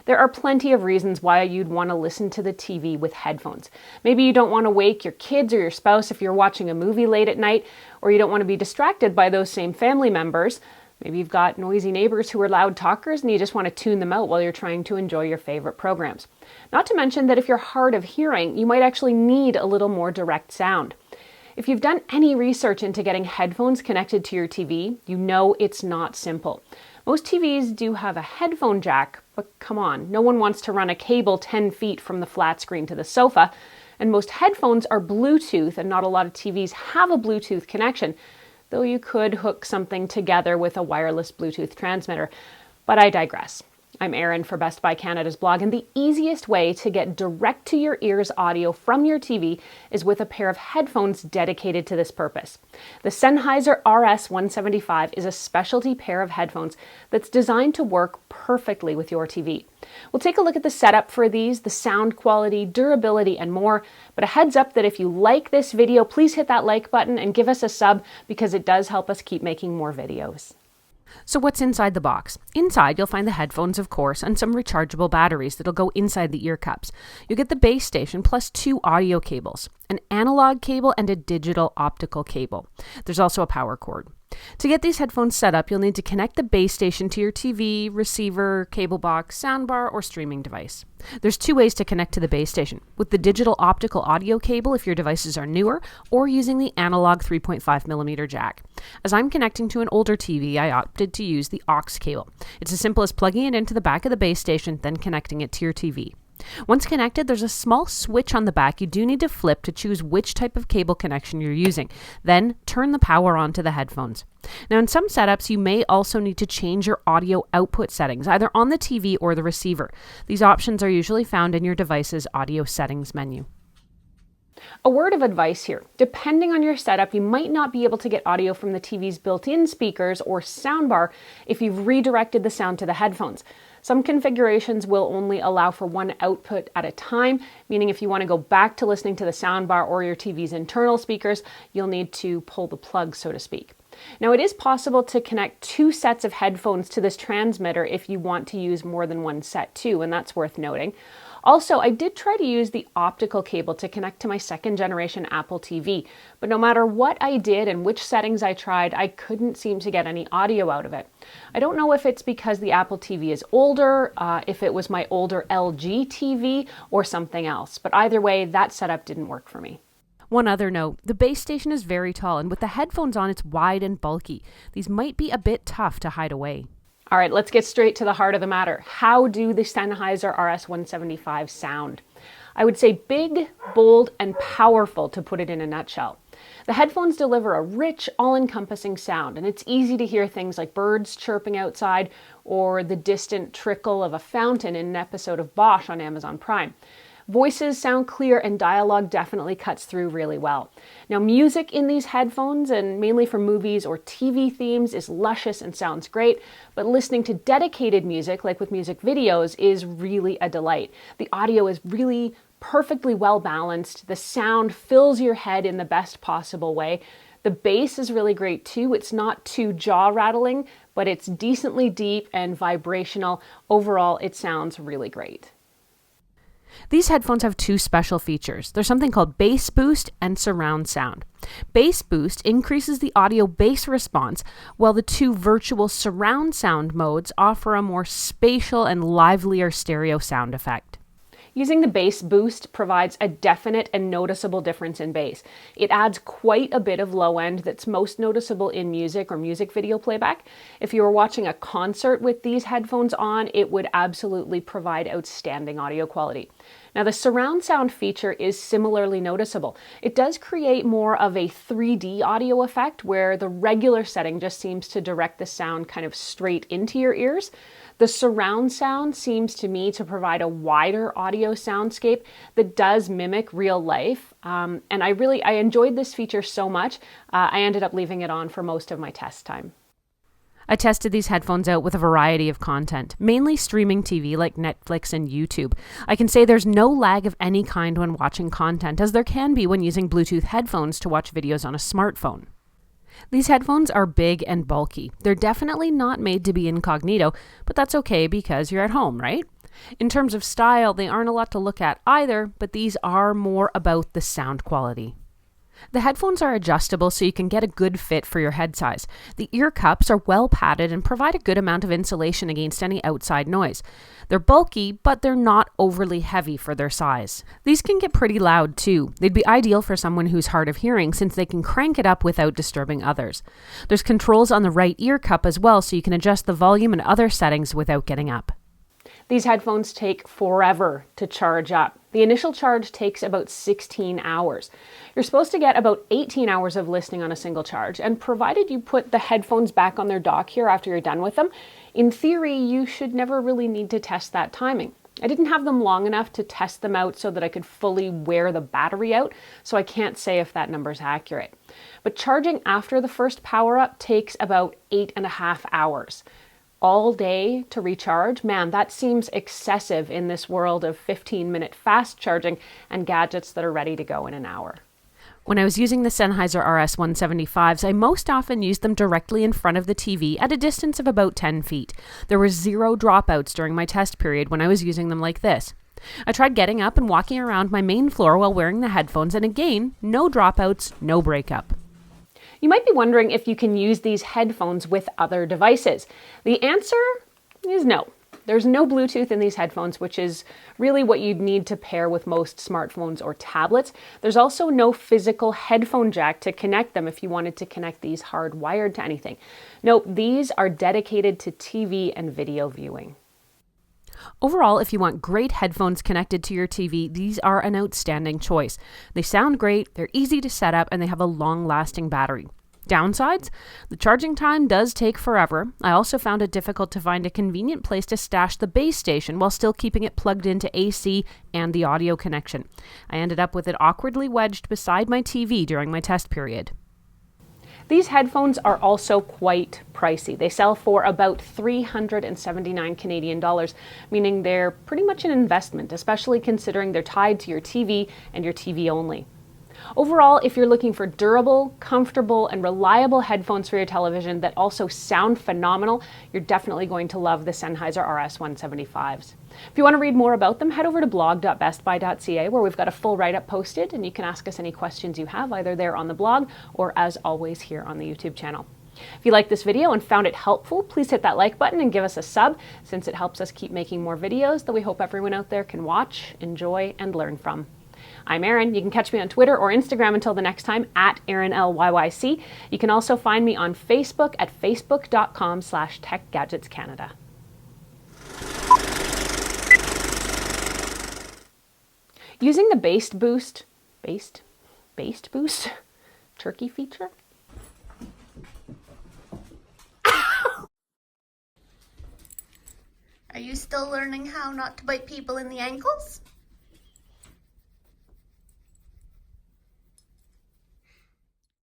There are plenty of reasons why you'd want to listen to the TV with headphones. Maybe you don't want to wake your kids or your spouse if you're watching a movie late at night, or you don't want to be distracted by those same family members. Maybe you've got noisy neighbors who are loud talkers and you just want to tune them out while you're trying to enjoy your favorite programs. Not to mention that if you're hard of hearing, you might actually need a little more direct sound. If you've done any research into getting headphones connected to your TV, you know it's not simple. Most TVs do have a headphone jack, but come on, no one wants to run a cable 10 feet from the flat screen to the sofa, and most headphones are Bluetooth, and not a lot of TVs have a Bluetooth connection, though you could hook something together with a wireless Bluetooth transmitter. But I digress. I'm Erin for Best Buy Canada's blog, and the easiest way to get direct to your ears audio from your TV is with a pair of headphones dedicated to this purpose. The Sennheiser RS 175 is a specialty pair of headphones that's designed to work perfectly with your TV. We'll take a look at the setup for these, the sound quality, durability, and more, but a heads up that if you like this video, please hit that like button and give us a sub because it does help us keep making more videos. So what's inside the box? Inside, you'll find the headphones, of course, and some rechargeable batteries that'll go inside the ear cups. You'll get the base station plus 2 audio cables, an analog cable and a digital optical cable. There's also a power cord. To get these headphones set up, you'll need to connect the base station to your TV, receiver, cable box, soundbar, or streaming device. There's 2 ways to connect to the base station, with the digital optical audio cable if your devices are newer, or using the analog 3.5mm jack. As I'm connecting to an older TV, I opted to use the aux cable. It's as simple as plugging it into the back of the base station, then connecting it to your TV. Once connected, there's a small switch on the back you do need to flip to choose which type of cable connection you're using. Then turn the power on to the headphones. Now, in some setups, you may also need to change your audio output settings, either on the TV or the receiver. These options are usually found in your device's audio settings menu. A word of advice here. Depending on your setup, you might not be able to get audio from the TV's built-in speakers or soundbar if you've redirected the sound to the headphones. Some configurations will only allow for one output at a time, meaning if you want to go back to listening to the soundbar or your TV's internal speakers, you'll need to pull the plug, so to speak. Now, it is possible to connect 2 sets of headphones to this transmitter if you want to use more than one set too, and that's worth noting. Also, I did try to use the optical cable to connect to my 2nd generation Apple TV, but no matter what I did and which settings I tried, I couldn't seem to get any audio out of it. I don't know if it's because the Apple TV is older, if it was my older LG TV, or something else, but either way, that setup didn't work for me. One other note, the base station is very tall, and with the headphones on, it's wide and bulky. These might be a bit tough to hide away. All right, let's get straight to the heart of the matter. How do the Sennheiser RS 175 sound? I would say big, bold, and powerful, to put it in a nutshell. The headphones deliver a rich, all-encompassing sound, and it's easy to hear things like birds chirping outside or the distant trickle of a fountain in an episode of Bosch on Amazon Prime. Voices sound clear and dialogue definitely cuts through really well. Now, music in these headphones, and mainly for movies or TV themes, is luscious and sounds great, but listening to dedicated music, like with music videos, is really a delight. The audio is really perfectly well balanced. The sound fills your head in the best possible way. The bass is really great too. It's not too jaw-rattling, but it's decently deep and vibrational. Overall, it sounds really great. These headphones have 2 special features. There's something called bass boost and surround sound. Bass boost increases the audio bass response, while the 2 virtual surround sound modes offer a more spatial and livelier stereo sound effect. Using the bass boost provides a definite and noticeable difference in bass. It adds quite a bit of low end that's most noticeable in music or music video playback. If you were watching a concert with these headphones on, it would absolutely provide outstanding audio quality. Now, the surround sound feature is similarly noticeable. It does create more of a 3D audio effect where the regular setting just seems to direct the sound kind of straight into your ears. The surround sound seems to me to provide a wider audio soundscape that does mimic real life. And I enjoyed this feature so much, I ended up leaving it on for most of my test time. I tested these headphones out with a variety of content, mainly streaming TV like Netflix and YouTube. I can say there's no lag of any kind when watching content, as there can be when using Bluetooth headphones to watch videos on a smartphone. These headphones are big and bulky. They're definitely not made to be incognito, but that's okay because you're at home, right? In terms of style, they aren't a lot to look at either, but these are more about the sound quality. The headphones are adjustable so you can get a good fit for your head size. The ear cups are well padded and provide a good amount of insulation against any outside noise. They're bulky, but they're not overly heavy for their size. These can get pretty loud too. They'd be ideal for someone who's hard of hearing since they can crank it up without disturbing others. There's controls on the right ear cup as well so you can adjust the volume and other settings without getting up. These headphones take forever to charge up. The initial charge takes about 16 hours. You're supposed to get about 18 hours of listening on a single charge, and provided you put the headphones back on their dock here after you're done with them, in theory, you should never really need to test that timing. I didn't have them long enough to test them out so that I could fully wear the battery out, so I can't say if that number's accurate. But charging after the first power-up takes about 8.5 hours. All day to recharge? Man, that seems excessive in this world of 15-minute fast charging and gadgets that are ready to go in an hour. When I was using the Sennheiser RS 175s, I most often used them directly in front of the TV at a distance of about 10 feet. There were 0 dropouts during my test period when I was using them like this. I tried getting up and walking around my main floor while wearing the headphones, and again, no dropouts, no breakup. You might be wondering if you can use these headphones with other devices. The answer is no. There's no Bluetooth in these headphones, which is really what you'd need to pair with most smartphones or tablets. There's also no physical headphone jack to connect them if you wanted to connect these hardwired to anything. Nope, these are dedicated to TV and video viewing. Overall, if you want great headphones connected to your TV, these are an outstanding choice. They sound great, they're easy to set up, and they have a long-lasting battery. Downsides? The charging time does take forever. I also found it difficult to find a convenient place to stash the base station while still keeping it plugged into AC and the audio connection. I ended up with it awkwardly wedged beside my TV during my test period. These headphones are also quite pricey. They sell for about 379 Canadian dollars, meaning they're pretty much an investment, especially considering they're tied to your TV and your TV only. Overall, if you're looking for durable, comfortable, and reliable headphones for your television that also sound phenomenal, you're definitely going to love the Sennheiser RS 175s. If you want to read more about them, head over to blog.bestbuy.ca where we've got a full write-up posted, and you can ask us any questions you have either there on the blog or as always here on the YouTube channel. If you liked this video and found it helpful, please hit that like button and give us a sub, since it helps us keep making more videos that we hope everyone out there can watch, enjoy, and learn from. I'm Erin. You can catch me on Twitter or Instagram until the next time at ErinLYYC. You can also find me on Facebook at facebook.com/TechGadgetsCanada. Using the bass boost turkey feature? Are you still learning how not to bite people in the ankles?